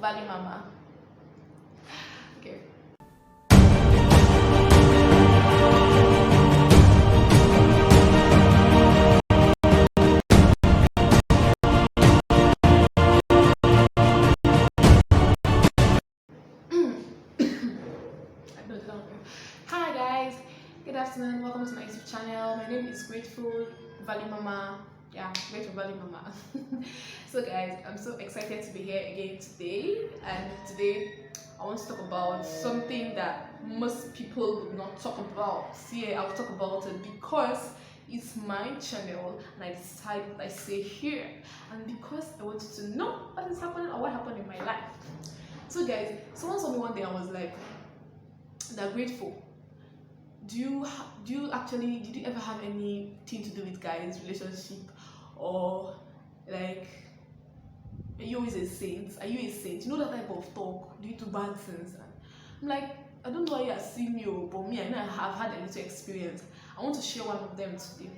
Valuemama. Okay. Hi guys, good afternoon. Welcome to my YouTube channel. My name is Grateful Valuemama. Yeah, Grateful Valuemama. So guys, I'm so excited to be here again today. And today I want to talk about something that most people would not talk about. See, I'll talk about it because it's my channel and I decided I say here, and because I want you to know what is happening or what happened in my life. So guys, someone told me one day, I was like, they're grateful. Did you ever have anything to do with guys relationship, or like, are you always a saint? Are you a saint? You know that type of talk. Do you do bad things? I'm like, I don't know why you are seeing me, but me, I know I have had a little experience. I want to share one of them today.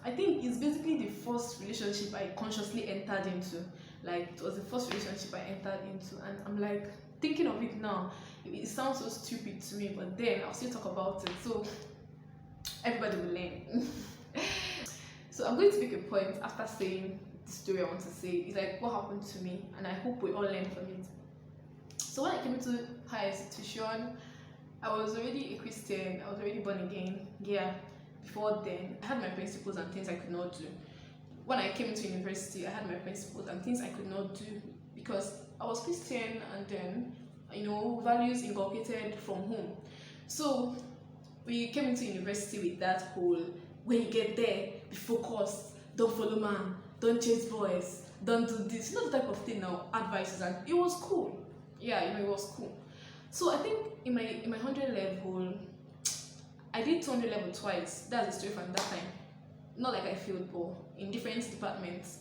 I think it's basically the first relationship I consciously entered into. Like, it was the first relationship I entered into, and I'm like, thinking of it now, it sounds so stupid to me, but then I'll still talk about it, so everybody will learn. So I'm going to make a point after saying the story I want to say. It's like what happened to me, and I hope we all learn from it. So when I came into higher institution, I was already a Christian. I was already born again. Yeah, before then I had my principles and things I could not do. When I came into university, I had my principles and things I could not do because I was Christian, and then, you know, values inculcated from home. So we came into university with that whole, when you get there, be focused, don't follow man, don't chase boys, don't do this, you know, the type of thing now, advices, and it was cool. Yeah, you know, it was cool. So I think in my 100 level, I did 200 level twice. That's the story from that time. Not like I failed, but in different departments.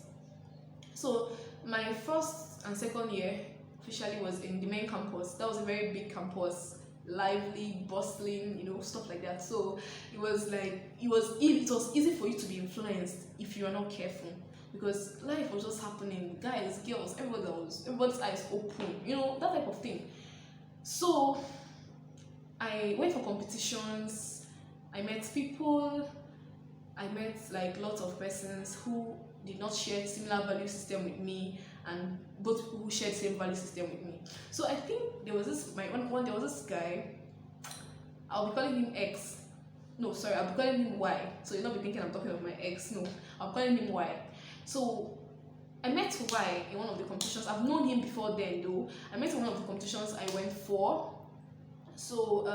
So my first and second year officially was in the main campus. That was a very big campus, lively, bustling, you know, stuff like that. So it was like, it was easy for you to be influenced if you are not careful, because life was just happening. Guys, girls, everybody's eyes open, you know, that type of thing. So I went for competitions, I met people, I met like lots of persons who did not share similar value system with me, and both people who shared same value system with me. So I think there was this there was this guy. I'll be calling him X. No, sorry, I'll be calling him Y. So you'll not be thinking I'm talking about my ex. No, I'm calling him Y. So I met Y in one of the competitions. I've known him before then though. I met him in one of the competitions I went for. So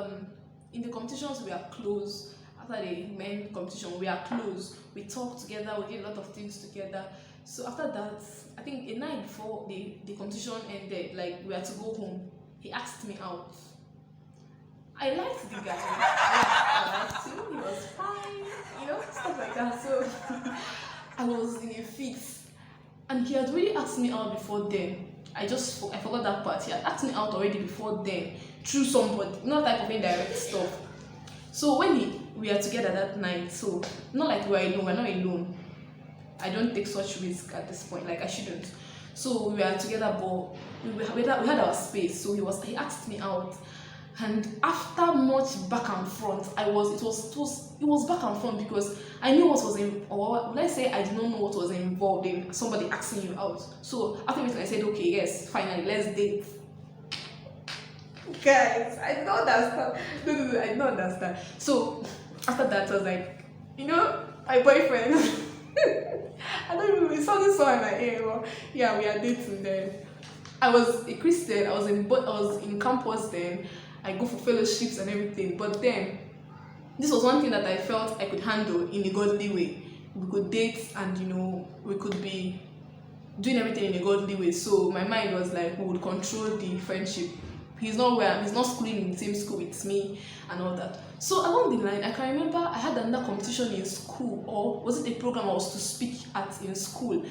in the competitions we are close. After the main competition, we are close. We talk together, we did a lot of things together. So after that, I think a night before the competition ended, like we had to go home, he asked me out. I liked the guy. I liked him, he was fine, you know, stuff like that. So I was in a fix. And he had really asked me out before then. I forgot that part. He had asked me out already before then, through somebody, not type of indirect stuff. So when we are together that night, so not like we're alone, we're not alone. I don't take such risk at this point, like I shouldn't. So we were together, but we had our space. So he asked me out, and after much back and front, it was back and front, because I knew what was in, or let's say I did not know what was involved in somebody asking you out. So after I said, okay, yes, finally, let's date. Guys, I did not understand. No, I did not understand. So after that, I was like, you know, my boyfriend. I don't know, it sounded so in my ear. Well, yeah, we are dating then. I was a Christian. I was in campus then. I go for fellowships and everything. But then, this was one thing that I felt I could handle in a godly way. We could date, and you know, we could be doing everything in a godly way. So my mind was like, we would control the friendship. He's not schooling in the same school with me and all that. So along the line, I can remember I had another competition in school, or was it a program I was to speak at in school?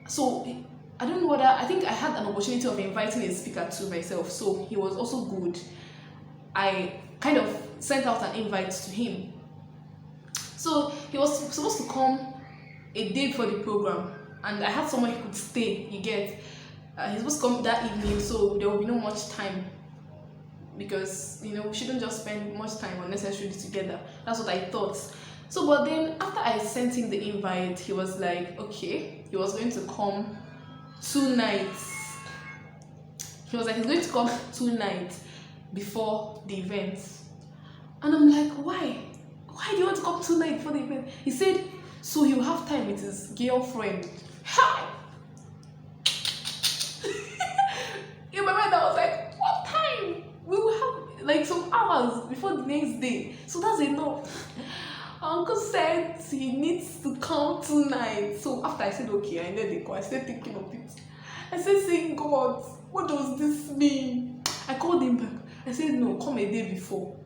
So I don't know whether, I think I had an opportunity of inviting a speaker to myself, so he was also good. I kind of sent out an invite to him. So he was supposed to come a day before the program, and I had someone he could stay, you get. He's supposed to come that evening, so there will be no much time, because we shouldn't just spend much time unnecessarily together. That's what I thought. So but then after I sent him the invite, he was like, okay, he was going to come 2 nights. He was like, he's going to come 2 nights before the event. And I'm like, why do you want to come 2 nights before the event? He said so he'll have time with his girlfriend. In my mind I was like, what time? We will have like some hours before the next day, so that's enough. Uncle said he needs to come 2 nights. So after I said okay, I let it go, I started thinking of it. I said, saying, God, what does this mean? I called him back. I said, no, come a day before.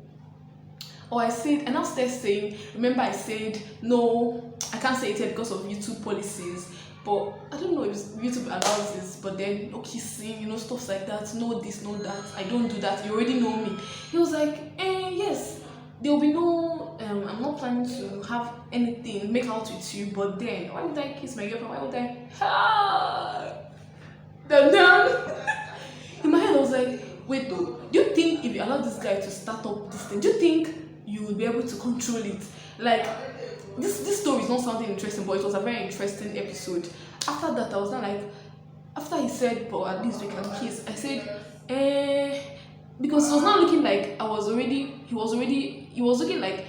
Or I said, and I started saying, remember I said, no, I can't say it here because of YouTube policies, but I don't know if YouTube allows this, but then no kissing, stuff like that, no this, no that, I don't do that, you already know me. He was like, yes, there will be no, I'm not planning to have anything, make out with you, but then, why would I kiss my girlfriend? Why would I? In my head I was like, wait though, do you think if you allow this guy to start up this thing, do you think you will be able to control it? Like, this story is not sounding interesting, but it was a very interesting episode. After that I was not like, after he said, but at least we can kiss, I said, because it was not looking like he was looking like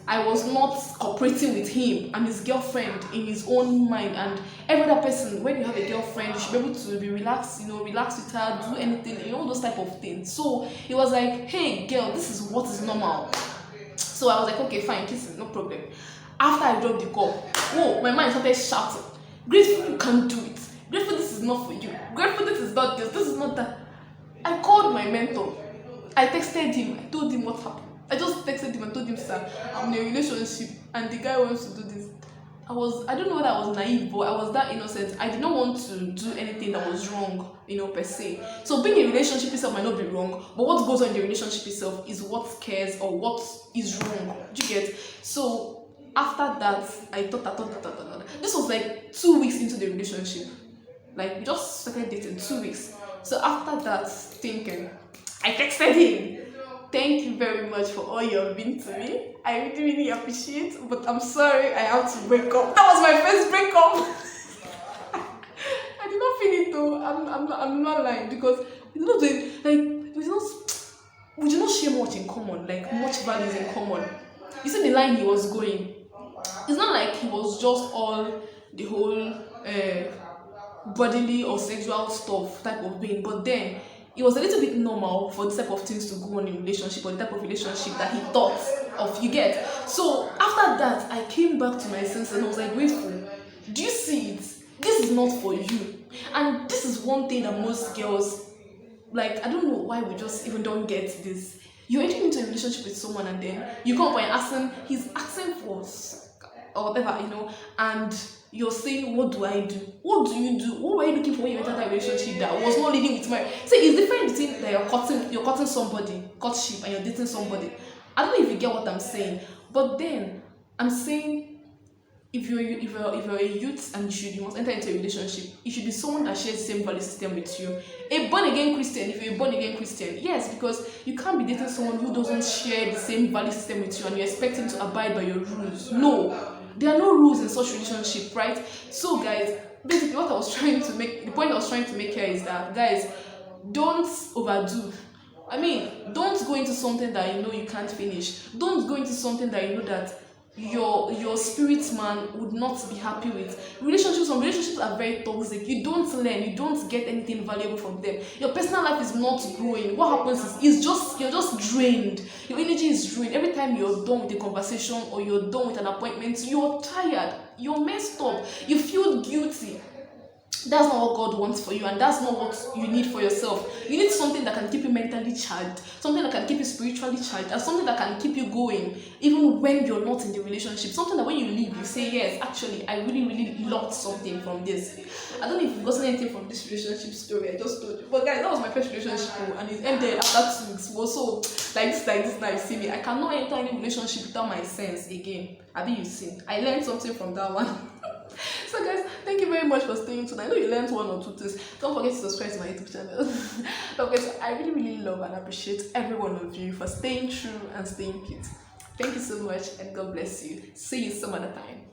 I was not cooperating with him and his girlfriend in his own mind. And every other person, when you have a girlfriend, you should be able to be relaxed, relax with her, do anything, those type of things. So he was like, hey girl, this is what is normal. So I was like, okay, fine, kissing, no problem. After I dropped the call, my mind started shouting, grateful you can't do it, grateful this is not for you, grateful this is not this is not that. I called my mentor, I texted him, I told him what happened. I just texted him and told him, sir, I'm in a relationship and the guy wants to do this. I don't know whether I was naive, but I was that innocent. I did not want to do anything that was wrong, per se. So being in a relationship itself might not be wrong, but what goes on in the relationship itself is what scares or what is wrong. Do you get? So after that, I thought. This was like 2 weeks into the relationship. Like, we just started dating 2 weeks. So after that thinking, I texted him. Thank you very much for all you have been to me. I really, really appreciate, but I'm sorry I have to break up. That was my first breakup. I did not feel it though. I'm not lying, because we do not share much in common, like much values in common. You see the line he was going. It's not like he was just all the whole bodily or sexual stuff type of being, but then it was a little bit normal for the type of things to go on in a relationship, or the type of relationship that he thought of, you get. So after that, I came back to my senses and I was like, grateful. Do you see it? This is not for you. And this is one thing that most girls, like, I don't know why we just even don't get this. You're entering into a relationship with someone and then you come up and he's asking for or whatever, and you're saying, what do I do? What do you do? What were you looking for when you entered that relationship that was not leading with marriage? See, it's different between that you're courting somebody, courtship, and you're dating somebody. I don't know if you get what I'm saying, but then I'm saying if you're a youth and you must enter into a relationship, it should be someone that shares the same value system with you. A born again Christian, if you're a born again Christian, yes, because you can't be dating someone who doesn't share the same value system with you and you're expecting to abide by your rules. No. There are no rules in such relationship, right? So guys, basically the point I was trying to make here is that, guys, don't overdo. Don't go into something that you can't finish. Don't go into something that that your spirit man would not be happy with. Some relationships are very toxic. You don't learn, you don't get anything valuable from them. Your personal life is not growing. What happens is you're just drained. Your energy is drained. Every time you're done with a conversation or you're done with an appointment, you're tired, you're messed up, you feel guilty. That's not what God wants for you, and that's not what you need for yourself. You need something that can keep you mentally charged, something that can keep you spiritually charged, and something that can keep you going even when you're not in the relationship. Something that when you leave, you say, yes, actually, I really, really loved something from this. I don't know if you've gotten anything from this relationship story I just told you, but guys, that was my first relationship, and it ended after 2 weeks. So like this now, you see me, I cannot enter any relationship without my sense again. You see, I learned something from that one. So guys, Thank you very much for staying tuned. I know you learned one or two things. Don't forget to subscribe to my YouTube channel. Okay, so I really, really love and appreciate every one of you for staying true and staying cute. Thank you so much, and God bless you. See you some other time.